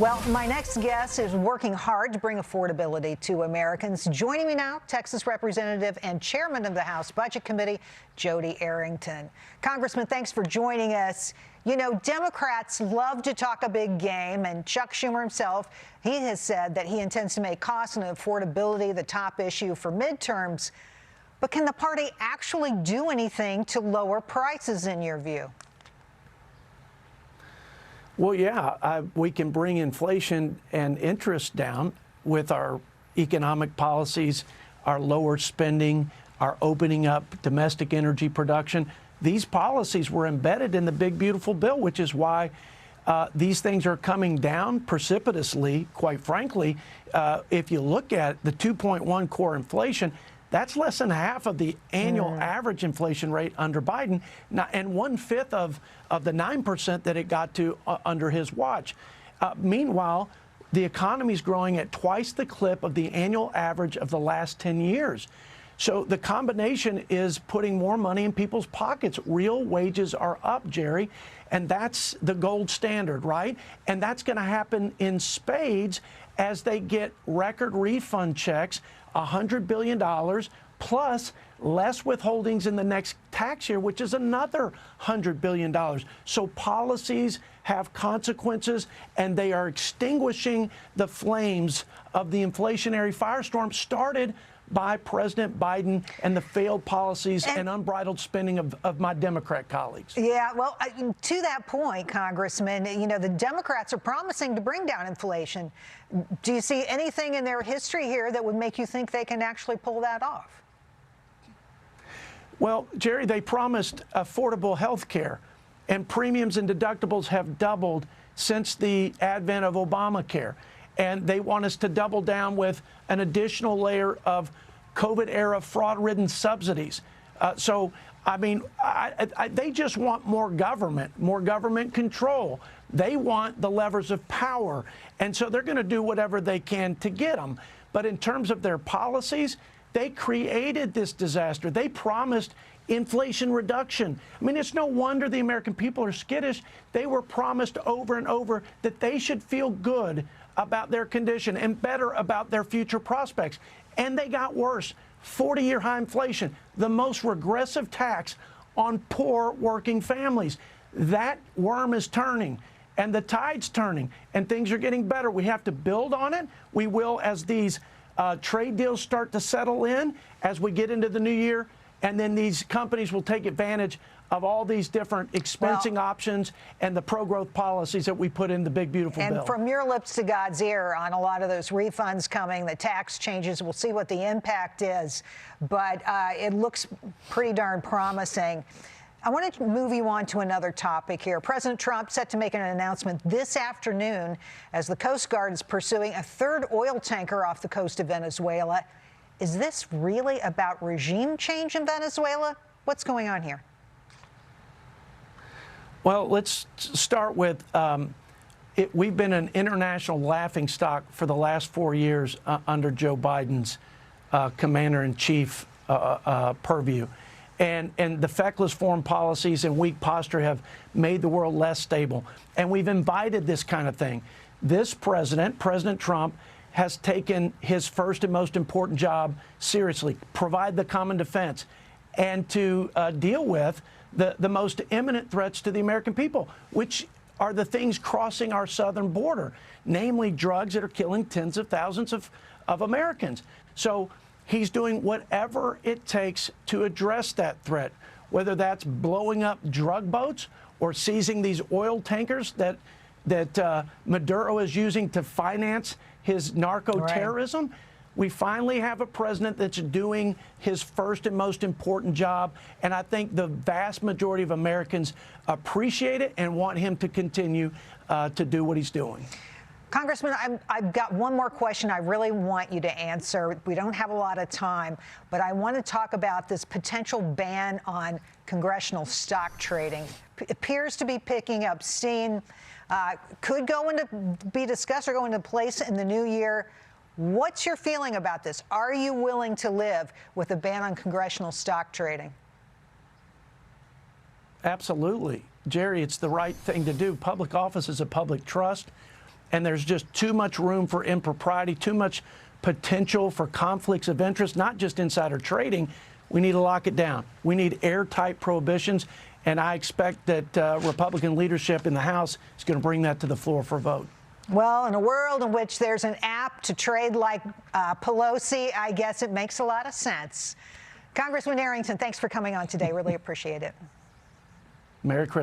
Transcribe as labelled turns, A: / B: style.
A: Well, my next guest is working hard to bring affordability to Americans. Joining me now, Texas Representative and Chairman of the House Budget Committee, Jodey Arrington. Congressman, thanks for joining us. You know, Democrats love to talk a big game, and Chuck Schumer himself, he has said that he intends to make cost and affordability the top issue for midterms. But can the party actually do anything to lower prices, in your view?
B: Well, yeah, we can bring inflation and interest down with our economic policies, our lower spending, our opening up domestic energy production. These policies were embedded in the big, beautiful bill, which is why these things are coming down precipitously, quite frankly. If you look at the 2.1 core inflation, that's less than half of the annual average inflation rate under Biden, and 1/5 of the 9% that it got to under his watch. Meanwhile, the economy is growing at twice the clip of the annual average of the last 10 years. So the combination is putting more money in people's pockets. Real wages are up, Jerry, and that's the gold standard, right? And that's going to happen in spades as they get record refund checks, $100 billion, plus less withholdings in the next tax year, which is another $100 billion. So policies have consequences, and they are extinguishing the flames of the inflationary firestorm started by President Biden and the failed policies and unbridled spending of my Democrat colleagues.
A: Yeah, well, to that point, Congressman, you know, the Democrats are promising to bring down inflation. Do you see anything in their history here that would make you think they can actually pull that off?
B: Well, Jerry, they promised affordable health care, and premiums and deductibles have doubled since the advent of Obamacare. And they want us to double down with an additional layer of COVID-era fraud-ridden subsidies. So, I mean, they just want more government control. They want the levers of power. And so they're going to do whatever they can to get them. But in terms of their policies, they created this disaster. They promised inflation reduction. I mean, it's no wonder the American people are skittish. They were promised over and over that they should feel good about their condition and better about their future prospects. And they got worse. 40-year high inflation, the most regressive tax on poor working families. That worm is turning, and the tide's turning, and things are getting better. We have to build on it. We will as these trade deals start to settle in, as we get into the new year, and then these companies will take advantage of all these different expensing options and the pro-growth policies that we put in the big, beautiful bill.
A: And from your lips to God's ear on a lot of those refunds coming, the tax changes, we'll see what the impact is. But it looks pretty darn promising. I want to move you on to another topic here. President Trump set to make an announcement this afternoon as the Coast Guard is pursuing a third oil tanker off the coast of Venezuela. Is this really about regime change in Venezuela? What's going on here?
B: Well, let's start with we've been an international laughingstock for the last 4 years under Joe Biden's commander-in-chief purview. And the feckless foreign policies and weak posture have made the world less stable. And we've invited this kind of thing. This president, President Trump, has taken his first and most important job seriously, provide the common defense, and to deal with the most imminent threats to the American people, which are the things crossing our southern border, namely drugs that are killing tens of thousands of Americans. So he's doing whatever it takes to address that threat, whether that's blowing up drug boats or seizing these oil tankers that Maduro is using to finance his narco-terrorism. Right. We finally have a president that's doing his first and most important job, and I think the vast majority of Americans appreciate it and want him to continue to do what he's doing.
A: Congressman, I've got one more question I really want you to answer. We don't have a lot of time, but I want to talk about this potential ban on congressional stock trading. Appears to be picking up steam. Could be discussed or go into place in the new year. What's your feeling about this? Are you willing to live with a ban on congressional stock trading?
B: Absolutely. Jerry, it's the right thing to do. Public office is a public trust. and there's just too much room for impropriety, too much potential for conflicts of interest, not just insider trading. We need to lock it down. We need airtight prohibitions, and I expect that Republican leadership in the House is going to bring that to the floor for a vote.
A: Well, in a world in which there's an app to trade like Pelosi, I guess it makes a lot of sense. Congressman Arrington, thanks for coming on today. Really appreciate it.
B: Merry Christmas.